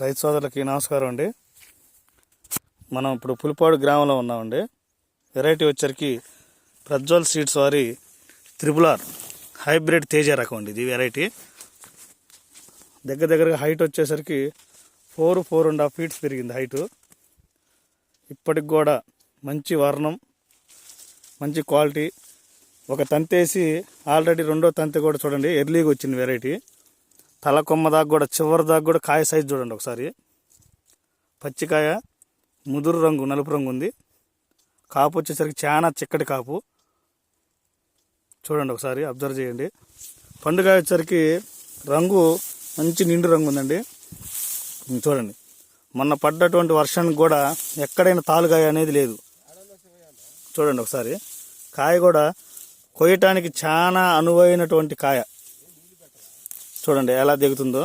రైతు సోదరులకి నమస్కారం అండి. మనం ఇప్పుడు పులిపాడు గ్రామంలో ఉన్నామండి. వెరైటీ వచ్చరికి ప్రజ్వల్ సీడ్స్ వారి త్రిబుల్ ఆర్ హైబ్రిడ్ తేజ రకం అండి. ఇది వెరైటీ దగ్గరగా హైట్ వచ్చేసరికి 4.5 ఫీట్స్ పెరిగింది హైటు. ఇప్పటికి కూడా మంచి వర్ణం, మంచి క్వాలిటీ. ఒక తంతేసి ఆల్రెడీ రెండో తంతె కూడా చూడండి ఎర్లీగా వచ్చింది వెరైటీ. తల కొమ్మ దాకా కూడా చివరి దాకా కూడా కాయ సైజు చూడండి ఒకసారి. పచ్చికాయ, ముదురు రంగు, నలుపు రంగు ఉంది. కాపు వచ్చేసరికి చాలా చిక్కటి కాపు చూడండి ఒకసారి అబ్జర్వ్ చేయండి. పండుగ వచ్చేసరికి రంగు మంచి నిండు రంగు ఉందండి. చూడండి, మొన్న పడ్డటువంటి వర్షానికి కూడా ఎక్కడైనా తాలుగాయ అనేది లేదు. చూడండి ఒకసారి, కాయ కూడా కొయ్యటానికి చాలా అనువైనటువంటి కాయ. చూడండి ఎలా దిగుతుందో,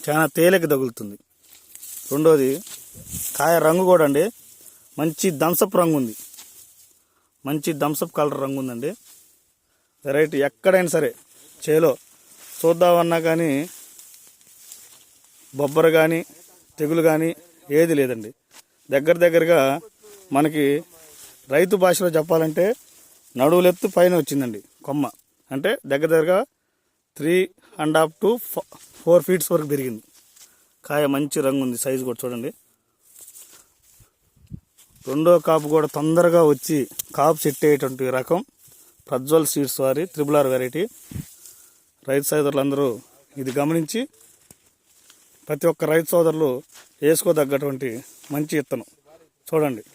చాలా తేలిక తగులుతుంది. రెండోది, కాయ రంగు కూడా అండి మంచి థమ్సప్ రంగు ఉంది, మంచి థమ్సప్ కలర్ రంగు ఉందండి. వెరైటీ ఎక్కడైనా సరే చేలో చూద్దామన్నా కానీ బొబ్బర కానీ తెగులు కానీ ఏది లేదండి. దగ్గరగా మనకి రైతు భాషలో చెప్పాలంటే నడువులెత్తు పైన వచ్చిందండి కొమ్మ. అంటే దగ్గరగా 3.5 to 4 ఫీట్స్ వరకు పెరిగింది. కాయ మంచి రంగు ఉంది, సైజు కూడా చూడండి. రెండో కాపు కూడా తొందరగా వచ్చి కాపు సెట్ అయ్యేటువంటి రకం ప్రజ్వల్ సీడ్స్ వారి త్రిబుల్ ఆర్ వెరైటీ. రైతు సోదరులందరూ ఇది గమనించి ప్రతి ఒక్క రైతు సోదరులు వేసుకోదగ్గటువంటి మంచి విత్తనం. చూడండి,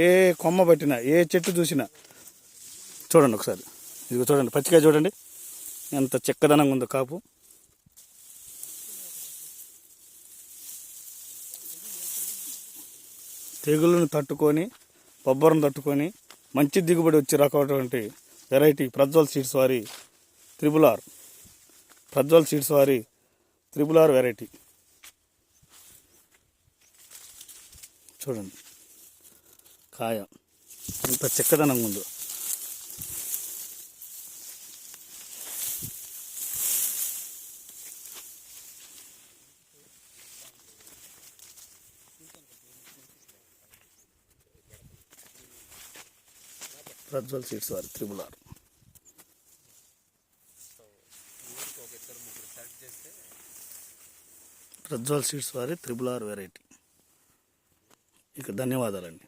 ఏ కొమ్మ పట్టినా, ఏ చెట్టు చూసినా చూడండి ఒకసారి. ఇది చూడండి, పచ్చికాయ చూడండి ఎంత చిక్కదనంగా ఉందో కాపు. తెగులను తట్టుకొని, బొబ్బరం తట్టుకొని మంచి దిగుబడి వచ్చి రకమైనటువంటి వెరైటీ ప్రజ్వల్ సీడ్స్ వారి త్రిబుల్ ఆర్. ప్రజ్వల్ సీడ్స్ వారి త్రిబుల్ ఆర్ వెరైటీ చూడండి, కాయ ఎంత చిక్కదనంగా ఉందో. ప్రజ్వల్ సీడ్స్ వారి త్రిబుల్ ఆర్. ప్రజ్వల్ సీడ్స్ వారి త్రిబుల్ ఆర్ వెరైటీ. ఇక ధన్యవాదాలండి.